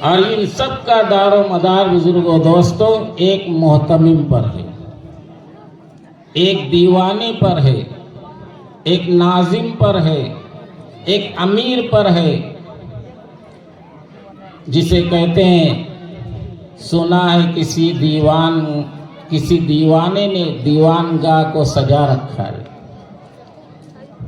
اور ان سب کا دار و مدار بزرگوں دوستوں ایک محتمم پر ہے، ایک دیوانے پر ہے، ایک ناظم پر ہے، ایک امیر پر ہے، جسے کہتے ہیں سنا ہے کسی دیوانے نے دیوان گاہ کو سجا رکھا ہے۔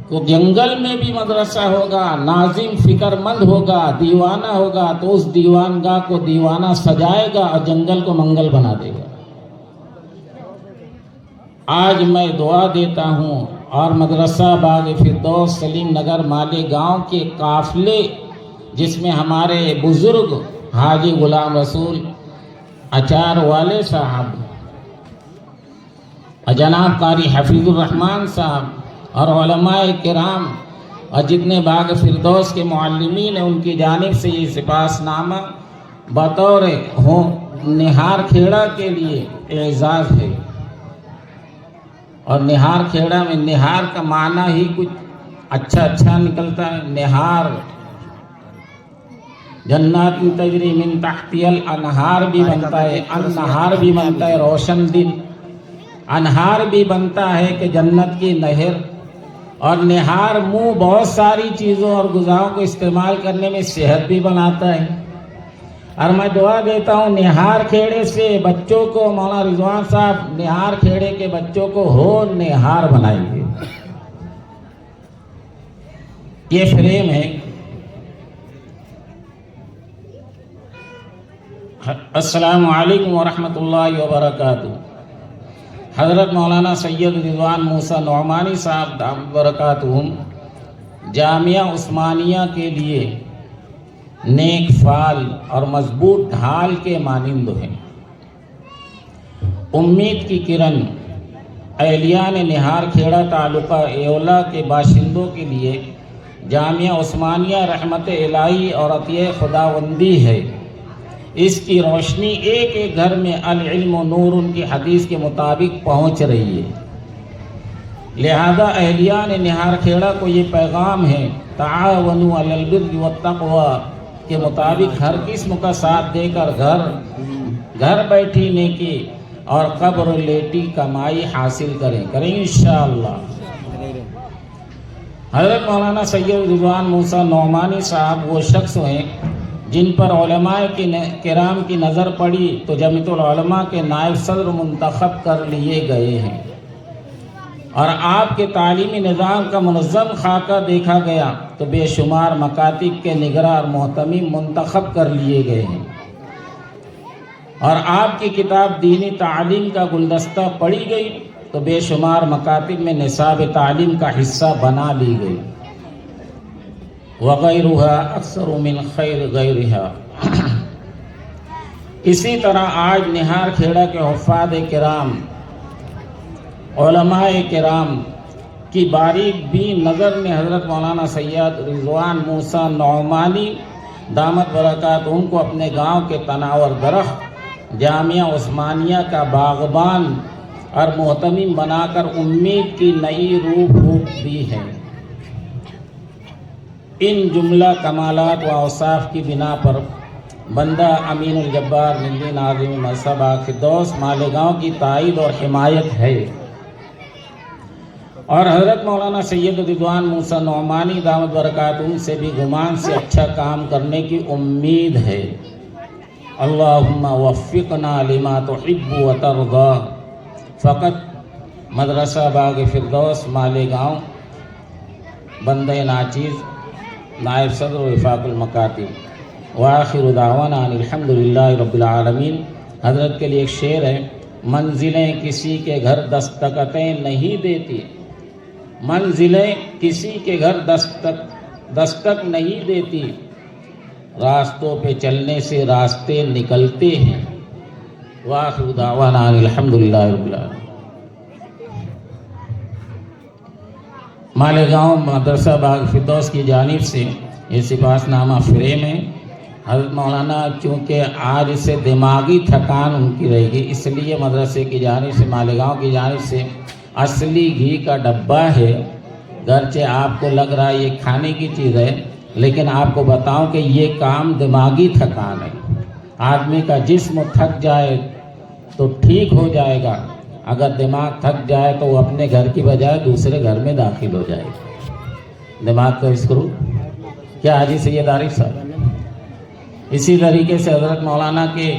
تو جنگل میں بھی مدرسہ ہوگا، ناظم فکر مند ہوگا، دیوانہ ہوگا تو اس دیوان گاہ کو دیوانہ سجائے گا اور جنگل کو منگل بنا دے گا۔ آج میں دعا دیتا ہوں اور مدرسہ باغ فردوس سلیم نگر مالیگاؤں کے قافلے، جس میں ہمارے بزرگ حاجی غلام رسول اچار والے صاحب، جناب قاری حفیظ الرحمان صاحب اور علماء کرام اور جتنے باغ فردوس کے معلمین ہیں، ان کی جانب سے یہ سپاس نامہ بطور نہار کھیڑا کے لیے اعزاز ہے۔ اور نہار کھیڑا میں نہار کا معنی ہی کچھ اچھا نکلتا ہے۔ نہار جنات تجری من تحتی الانہار بھی بنتا ہے، انہار بھی بنتا ہے روشن دن، انہار بھی بنتا ہے کہ جنت کی نہر، اور نہار منہ بہت ساری چیزوں اور غذاؤں کو استعمال کرنے میں صحت بھی بناتا ہے۔ اور میں دعا دیتا ہوں نہار کھیڑے سے بچوں کو، مولانا رضوان صاحب نہار کھیڑے کے بچوں کو ہو نہار بنائیں گے۔ یہ فریم ہے۔ السلام علیکم ورحمۃ اللہ وبرکاتہ۔ حضرت مولانا سید رضوان موسیٰ نعمانی صاحب دامت برکاتہم جامعہ عثمانیہ کے لیے نیک فال اور مضبوط ڈھال کے مانند ہیں۔ امید کی کرن اہلیان نہار کھیڑا تعلقہ ایولا کے باشندوں کے لیے جامعہ عثمانیہ رحمت الہی اور عطیہ خداوندی ہے۔ اس کی روشنی ایک ایک گھر میں العلم و نور ان کی حدیث کے مطابق پہنچ رہی ہے۔ لہذا اہلیان نہار کھیڑا کو یہ پیغام ہے، تعاونوا علی البر والتقوی کے مطابق ہر قسم کا ساتھ دے کر گھر بیٹھی نیکی اور قبر لیٹی کمائی حاصل کریں انشاءاللہ۔ حضرت مولانا سید رضوان موسیٰ نعمانی صاحب وہ شخص ہیں جن پر علماء کرام کی نظر پڑی تو جمعیت العلماء کے نائب صدر منتخب کر لیے گئے ہیں، اور آپ کے تعلیمی نظام کا منظم خاکہ دیکھا گیا تو بے شمار مکاتب کے نگراں اور محتمم منتخب کر لیے گئے ہیں، اور آپ کی کتاب دینی تعلیم کا گلدستہ پڑھی گئی تو بے شمار مکاتب میں نصاب تعلیم کا حصہ بنا لی گئی، وغیرها اکثر من خیر غیرها۔ اسی طرح آج نہار کھیڑا کے حفاظ کرام، علماء کرام کی باریک بھی نظر نے حضرت مولانا سید رضوان موسیٰ نعمانی دامت برکاتہم کو اپنے گاؤں کے تناور درخت جامعہ عثمانیہ کا باغبان اور محتمم بنا کر امید کی نئی روح پھونک دی ہے۔ ان جملہ کمالات و اوصاف کی بنا پر بندہ امین الجبار ملی ناظم مدرسہ باغ فردوس مالیگاؤں کی تائید اور حمایت ہے، اور حضرت مولانا سید رضوان موسیٰ نعمانی دامت برکاتہم سے بھی گمان سے اچھا کام کرنے کی امید ہے۔ اللہم وفقنا لما تحب و ترضا۔ فقط مدرسہ باغ فردوس مالیگاؤں، بندہ ناچیز، نائب صدر وفاق المکاتب، وآخر دعوانا ان الحمدللہ رب العالمین۔ حضرت کے لیے ایک شعر ہے، منزلیں کسی کے گھر دستکتیں نہیں دیتی، منزلیں کسی کے گھر دستک نہیں دیتی، راستوں پہ چلنے سے راستے نکلتے ہیں۔ وآخر دعوانا ان الحمدللہ رب العالمین۔ مالیگاؤں مدرسہ باغ فردوس کی جانب سے یہ سپاس نامہ فریم ہے۔ حضرت مولانا چونکہ آج سے دماغی تھکان ان کی رہے گی، اس لیے مدرسے کی جانب سے مالیگاؤں کی جانب سے اصلی گھی کا ڈبہ ہے، گرچہ آپ کو لگ رہا ہے یہ کھانے کی چیز ہے، لیکن آپ کو بتاؤں کہ یہ کام دماغی تھکان ہے. آدمی کا جسم تھک جائے تو ٹھیک ہو جائے گا، اگر دماغ تھک جائے تو وہ اپنے گھر کی بجائے دوسرے گھر میں داخل ہو جائے گا. دماغ کا اسکرو کیا حاجی سید عارف صاحب. اسی طریقے سے حضرت مولانا کے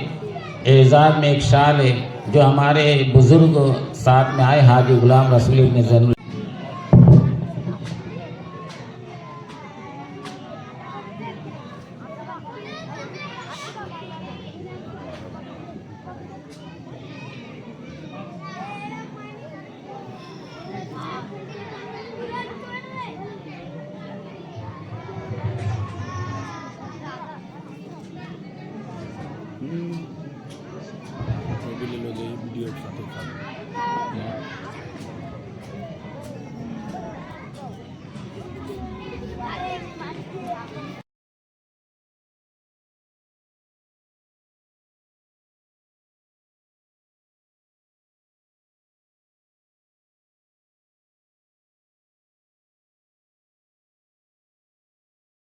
اعزاز میں ایک شعر ہے جو ہمارے بزرگ ساتھ میں آئے، حاجی غلام رسول ابن زین